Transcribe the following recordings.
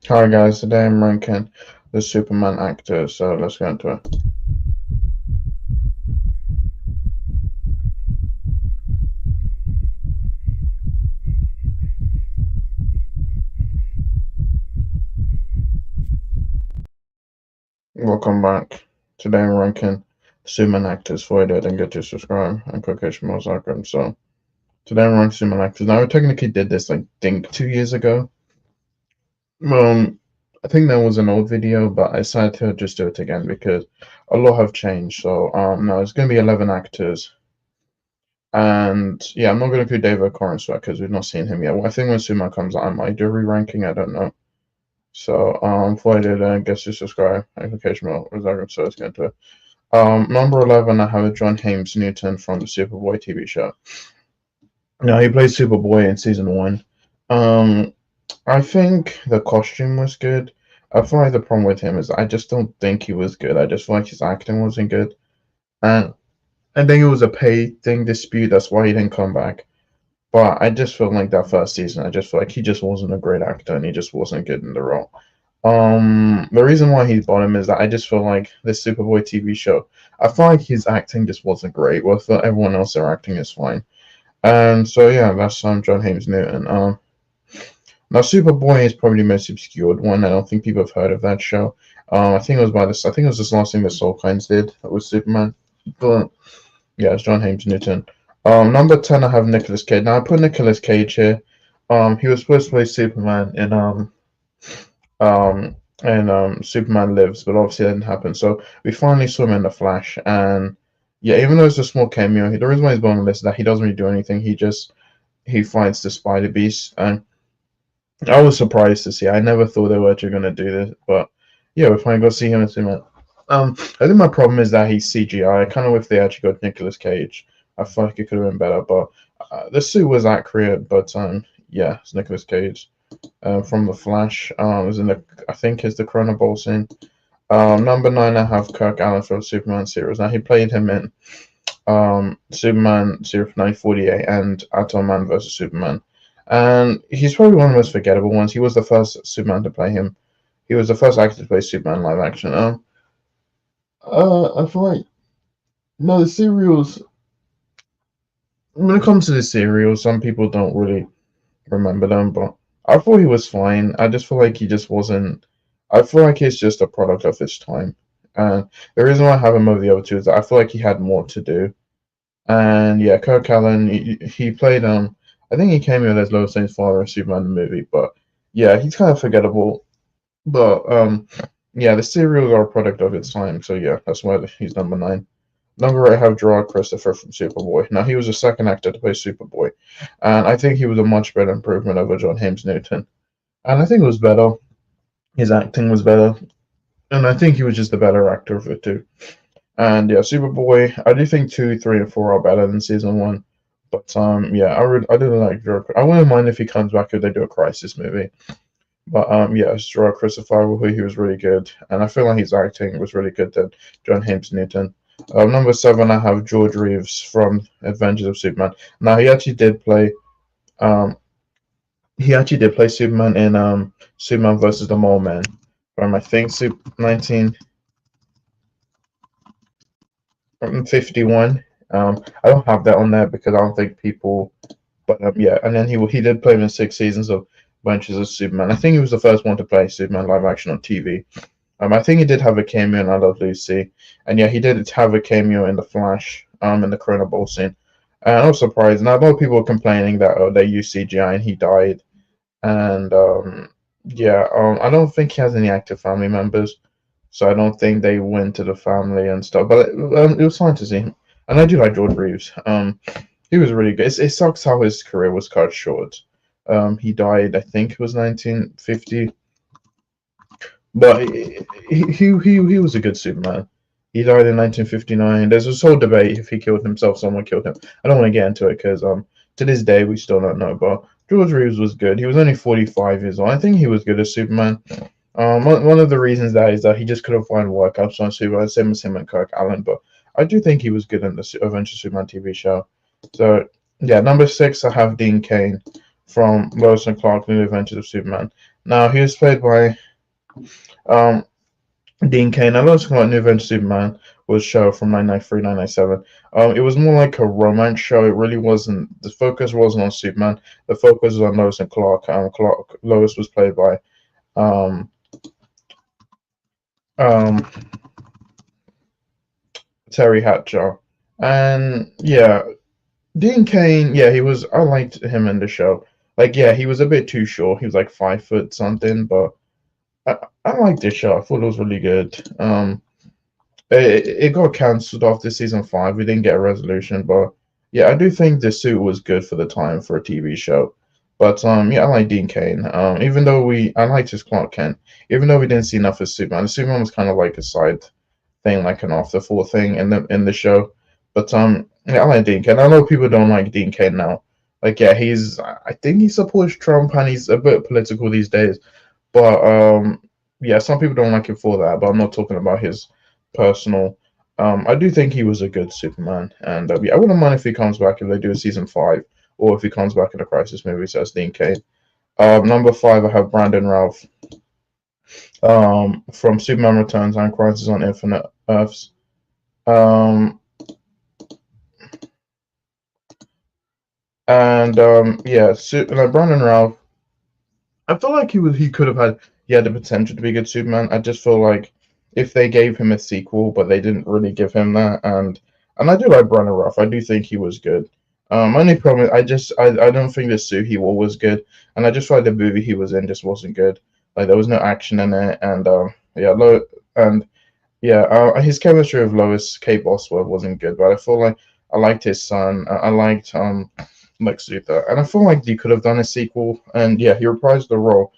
Hi guys, today I'm ranking the Superman actors, so let's get into it. Welcome back. Today I'm ranking the Superman actors for you that didn't get to subscribe and click HTML icon. So today I'm ranking Superman actors. Now I technically did this like think 2 years ago. I think that was an old video, but I decided to just do it again because a lot have changed. So now it's gonna be 11 actors. And yeah, I'm not gonna do David Corenswet because we've not seen him yet. Well, I think when Superman comes out, I might do a re-ranking. I don't know. So, before I do that, guess you subscribe, notification bell, so let's get into it. Number 11, I have John James Newton from the Superboy TV show. Now, he played Superboy in season 1. Um, I think the costume was good. I feel like the problem with him is I just don't think he was good. I just feel like his acting wasn't good. And I think it was a pay thing dispute, that's why he didn't come back. But I just feel like that first season, I just feel like he just wasn't a great actor and he just wasn't good in the role. The reason why he's bottom is that I just feel like this Superboy TV show, I feel like his acting just wasn't great. Well, for everyone else, their acting is fine. And so yeah, that's John James Newton. Now Superboy is probably the most obscured one. I don't think people have heard of that show. I think it was by this. I think it was this last thing that Soul Kinds did. That was Superman. But yeah, it's John James Newton. Number 10, I have Nicolas Cage. Now I put Nicolas Cage here. He was supposed to play Superman in um, Superman Lives, but obviously that didn't happen. So we finally saw him in The Flash, and yeah, even though it's a small cameo, the reason why he's on the list is that he doesn't really do anything. He fights the Spider Beast, and I was surprised to see. I never thought they were actually gonna do this, but yeah, we finally got to see him in Superman. I think my problem is that he's CGI. I kind of wish they actually got Nicolas Cage. I feel like it could have been better, but the suit was accurate. But yeah, it's Nicolas Cage from The Flash. Was in the I think is the Corona Bowl scene. Number 9, I have Kirk Allen from the Superman series. Now he played him in Superman series 1948 and Atom Man vs Superman, and he's probably one of the most forgettable ones. He was the first Superman to play him. He was the first actor to play Superman live action. I feel like no, the serials. When it comes to the serials, some people don't really remember them, but I thought he was fine. I just feel like he just wasn't. I feel like he's just a product of his time. And the reason why I have him over the other two is that I feel like he had more to do. And yeah, Kirk Allen, he played I think he came in as Lois Lane's father in Superman the movie, but yeah, he's kind of forgettable. But yeah, the serials are a product of its time, so yeah, that's why he's number 9. Number 8, I have Gerard Christopher from Superboy. Now he was the second actor to play Superboy, and I think he was a much better improvement over John James Newton. And I think it was better. His acting was better, and I think he was just the better actor of the two. And yeah, Superboy. I do think 2, 3, and 4 are better than season 1. But yeah, I do like Gerard. I wouldn't mind if he comes back if they do a Crisis movie. But yeah, it's Gerard Christopher, who he was really good, and I feel like his acting was really good than John James Newton. Number 7, I have George Reeves from Adventures of Superman. Now um, he actually did play Superman in Superman versus the Mole Man from I think 1951. I don't have that on there because I don't think people. But yeah, and then he did play in 6 seasons of Adventures of Superman. I think he was the first one to play Superman live action on TV. I think he did have a cameo in I Love Lucy, and yeah, he did have a cameo in The Flash, in the Corona Bowl scene. And I was surprised. Now, a lot of people were complaining that they used CGI and he died. And yeah, I don't think he has any active family members, so I don't think they went to the family and stuff. But it was fine to see him, and I do like George Reeves. He was really good. It sucks how his career was cut short. He died, I think it was 1950. But he was a good Superman. He died in 1959. There's this whole debate if he killed himself, someone killed him. I don't want to get into it because to this day we still don't know. But George Reeves was good. He was only 45 years old. I think he was good as Superman. One of the reasons that is that he just couldn't find work outside on Superman, same as him and Kirk Allen. But I do think he was good in the Adventure Superman TV show. So yeah, number 6, I have Dean Cain from Lois and Clark: New Adventures of Superman. Now he was played by um, Dean Cain. Now Lois and Clark: New Adventures of Superman was a show from 1993, 1997. It was more like a romance show. It really wasn't. The focus wasn't on Superman. The focus was on Lois and Clark. Lois was played by um, um, Terry Hatcher, and yeah, Dean Cain, yeah, he was. I liked him in the show. Like, yeah, he was a bit too short. He was like 5 foot something, but I liked the show. I thought it was really good. It got cancelled after season 5. We didn't get a resolution, but yeah, I do think the suit was good for the time for a TV show. But yeah, I like Dean Cain. Even though I liked his Clark Kent, even though we didn't see enough of Superman. The Superman was kind of like a side thing, like an afterthought thing in the show. But yeah, I like Dean Cain. I know people don't like Dean Cain now. Like, yeah, I think he supports Trump and he's a bit political these days. But yeah, some people don't like him for that. But I'm not talking about his personal. I do think he was a good Superman, and yeah, I wouldn't mind if he comes back if they do a season 5, or if he comes back in a Crisis movie. So that's Dean Cain. Number 5, I have Brandon Routh. From Superman Returns and Crisis on Infinite Earths. Um, and yeah, Brandon Routh. I feel like he had the potential to be a good Superman. I just feel like if they gave him a sequel, but they didn't really give him that, and I do like Brandon Routh. I do think he was good. Only problem is I don't think the suit he wore was good, and I just feel like the movie he was in just wasn't good. Like there was no action in it, and yeah, and yeah, his chemistry with Lois Kate Bosworth wasn't good, but I feel like I liked his son. I liked Lex Luthor, and I feel like he could have done a sequel. And yeah, he reprised the role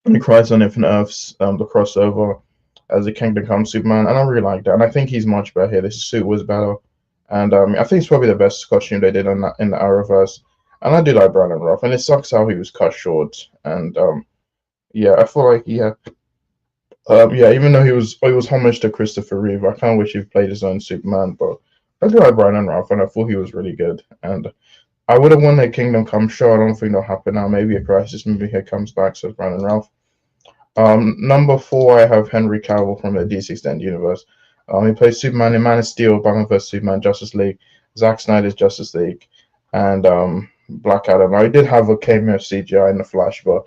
in Crisis on Infinite Earths, the crossover as a Kingdom Come Superman, and I really liked that. And I think he's much better here. This suit was better, and I think it's probably the best costume they did in the Arrowverse. And I do like Brandon Routh, and it sucks how he was cut short. And yeah, I feel like yeah, even though he was homage to Christopher Reeve, I kind of wish he played his own Superman. But I do like Brandon Routh, and I thought he was really good. And I would have won a Kingdom Come show. I don't think that'll happen now. Maybe a Crisis movie here comes back, says Brandon Routh. Number 4, I have Henry Cavill from the DC Extended Universe. He plays Superman in Man of Steel, Batman vs Superman, Justice League, Zack Snyder's Justice League, and Black Adam. I did have a cameo CGI in the Flash, but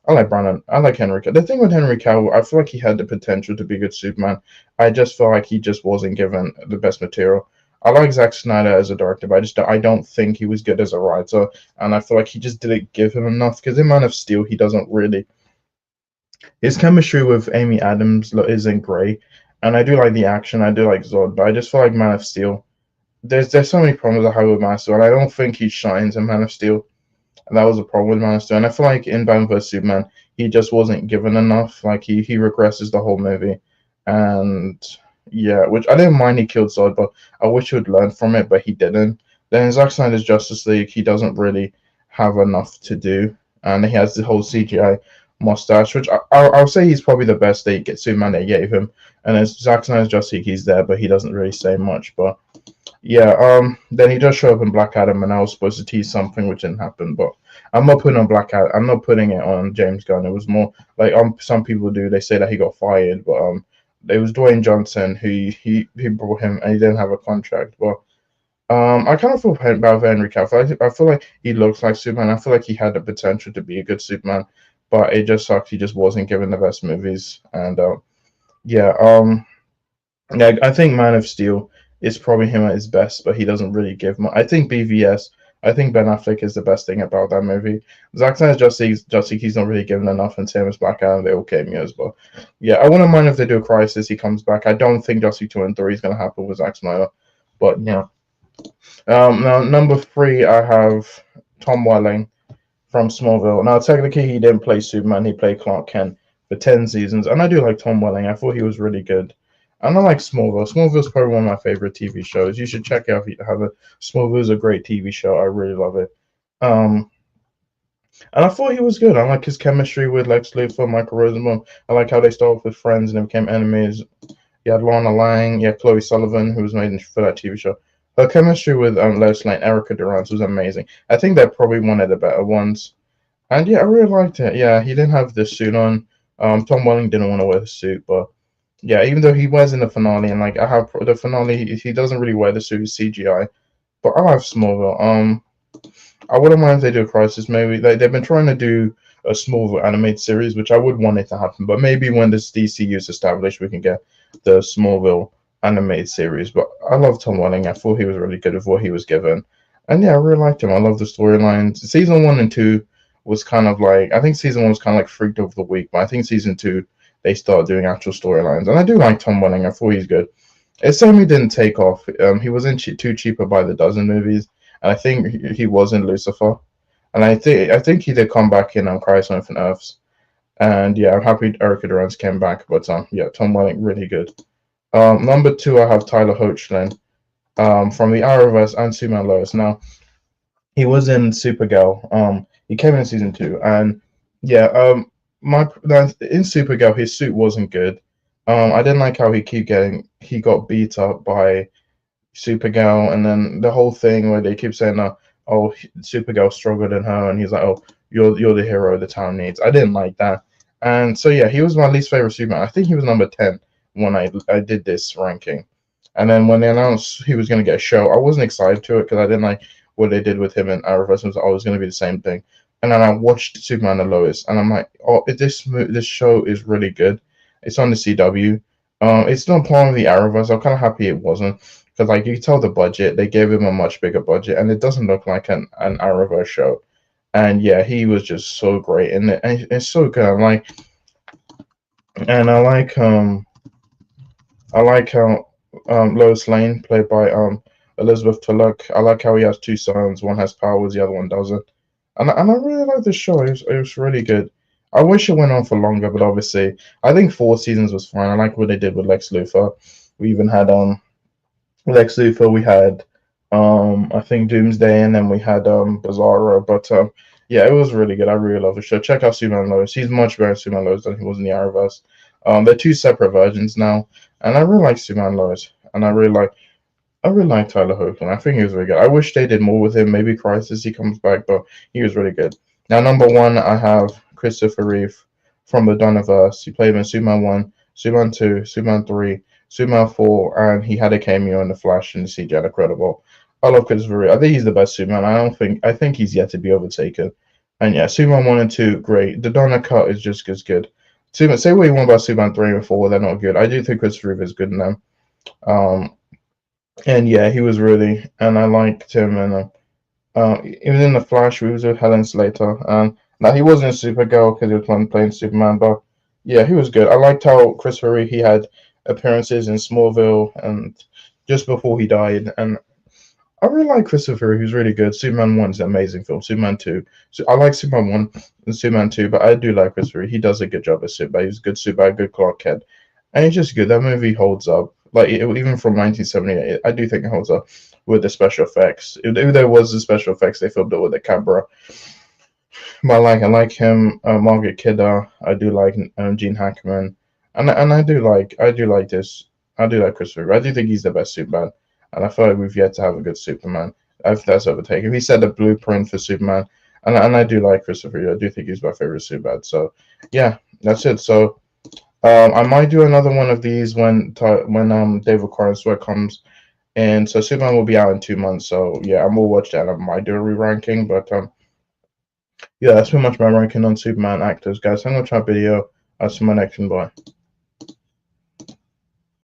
I like Brandon. I like Henry. The thing with Henry Cavill, I feel like he had the potential to be a good Superman. I just feel like he just wasn't given the best material. I like Zack Snyder as a director, but I don't think he was good as a writer, and I feel like he just didn't give him enough. Because in Man of Steel, he doesn't really. His chemistry with Amy Adams isn't great, and I do like the action. I do like Zod, but I just feel like Man of Steel. There's so many problems I have with Man of Steel, and I don't think he shines in Man of Steel. And that was a problem with Man of Steel. And I feel like in Batman vs Superman, he just wasn't given enough. Like he regresses the whole movie, and yeah, which I didn't mind he killed Zod, but I wish he would learn from it, but he didn't. Then in Zack Snyder's Justice League, he doesn't really have enough to do, and he has the whole CGI mustache, which I'll say he's probably the best Superman they gave him. And as Zack Snyder's Justice League, he's there, but he doesn't really say much. But yeah, then he does show up in Black Adam, and I was supposed to tease something which didn't happen. But I'm not putting on Black Adam. I'm not putting it on James Gunn. It was more like some people do. They say that he got fired, but it was Dwayne Johnson who he brought him, and he didn't have a contract. But I kind of feel bad for Henry Cavill. I feel like he looks like Superman. I feel like he had the potential to be a good Superman, but it just sucks. He just wasn't given the best movies, and yeah, yeah, I think Man of Steel is probably him at his best, but he doesn't really give much. I think BVS. I think Ben Affleck is the best thing about that movie. Zack Snyder's Justice League, he's not really given enough, and same as Black Adam, they all cameos. But yeah, I wouldn't mind if they do a Crisis. He comes back. I don't think Justice League 2 and 3 is going to happen with Zack Snyder, but yeah. Now number 3, I have Tom Welling from Smallville. Now technically, he didn't play Superman. He played Clark Kent for 10 seasons, and I do like Tom Welling. I thought he was really good. And I like Smallville. Smallville's probably one of my favorite TV shows. You should check it out if you haven't. Smallville's a great TV show. I really love it. And I thought he was good. I like his chemistry with Lex Luthor, Michael Rosenbaum. I like how they started off with friends and then became enemies. You had Lana Lang, you had Chloe Sullivan, who was made for that TV show. her chemistry with Lois Lane, Erica Durance was amazing. I think they're probably one of the better ones. And yeah, I really liked it. Yeah, he didn't have the suit on. Tom Welling didn't want to wear the suit, but yeah, even though he wears in the finale, and like I have the finale, he doesn't really wear the suit, CGI. But I like Smallville. I wouldn't mind if they do a Crisis. Maybe they've been trying to do a Smallville animated series, which I would want it to happen. But maybe when this DCU is established, we can get the Smallville animated series. But I love Tom Welling. I thought he was really good with what he was given, and yeah, I really liked him. I love the storylines. Season 1 and 2 was kind of like, I think season 1 was kind of like freaked of the week, but I think season 2 they started doing actual storylines, and I do like Tom Welling. I thought he's good. It certainly didn't take off. He was in Too Cheaper by the Dozen movies, and I think he was in Lucifer, and I think he did come back in Crisis on Infinite Earths, and yeah, I'm happy Erica Durance came back. But yeah, Tom Welling really good. Number 2, I have Tyler Hoechlin, from the Arrowverse and Superman Lois. Now he was in Supergirl. He came in season 2, and yeah, in Supergirl his suit wasn't good. I didn't like how he got beat up by Supergirl, and then the whole thing where they keep saying, "Oh, Supergirl stronger than her," and he's like, "Oh, you're the hero the town needs." I didn't like that, and so yeah, he was my least favorite Superman. I think he was number 10 when I did this ranking, and then when they announced he was going to get a show, I wasn't excited to it because I didn't like what they did with him in Arrowverse. It was always going to be the same thing, and then I watched Superman and Lois, and I'm like, "Oh, this show is really good." It's on the CW. It's not part of the Arrowverse. I'm kind of happy it wasn't because like you can tell the budget, they gave him a much bigger budget, and it doesn't look like an Arrowverse show. And yeah, he was just so great in it, and it's so good. And I like how Lois Lane, played by Elizabeth Tulloch. I like how he has two sons. One has powers, the other one doesn't. And I really like the show. It was really good. I wish it went on for longer, but obviously, I think 4 seasons was fine. I like what they did with Lex Luthor. We even had Lex Luthor. We had I think Doomsday, and then we had Bizarro. But yeah, it was really good. I really love the show. Check out Superman Lois. He's much better in Superman Lois than he was in the Arrowverse. They're two separate versions now, and I really like Superman Lois, and I really like Tyler Hoechlin. I think he was really good. I wish they did more with him. Maybe Crisis he comes back, but he was really good. Now, number 1, I have Christopher Reeve from the Donnerverse. He played him in Superman 1, Superman 2, Superman 3, Superman 4, and he had a cameo in The Flash and the CGI Incredible. I love Christopher Reeve. I think he's the best Superman. I think he's yet to be overtaken. And yeah, Superman 1 and 2, great. The Donner cut is just as good. Superman, say what you want about Superman 3 and 4, they're not good. I do think Christopher Reeve is good in them. And yeah, he was really, and I liked him. And he was in The Flash. He was with Helen Slater. Now he wasn't Supergirl because he was playing Superman, but yeah, he was good. I liked how Christopher Reeve, he had appearances in Smallville and just before he died, and I really like Christopher Reeve. He's really good. Superman 1 is an amazing film. Superman 2, so I like Superman 1 and Superman 2, but I do like Christopher Reeve. He does a good job as Superman. He's a good Superman, good Clark Kent, and he's just good. That movie holds up. Like even from 1978, I do think it holds up with the special effects. If there was the special effects, they filmed it with a camera. But I like him, Margaret Kidder. I do like Gene Hackman, and I do like this. I do like Christopher Reeve. I do think he's the best Superman, and I feel like we've yet to have a good Superman. If that's overtaken, he set the blueprint for Superman, and I do like Christopher Reeve. I do think he's my favorite Superman. So yeah, that's it. So I might do another one of these when David Corenswet comes, and so Superman will be out in 2 months. So yeah, I'm gonna watch that. I might do a re-ranking, but yeah, that's pretty much my ranking on Superman actors, guys. I'm gonna try a video. I'll see my next one. Bye.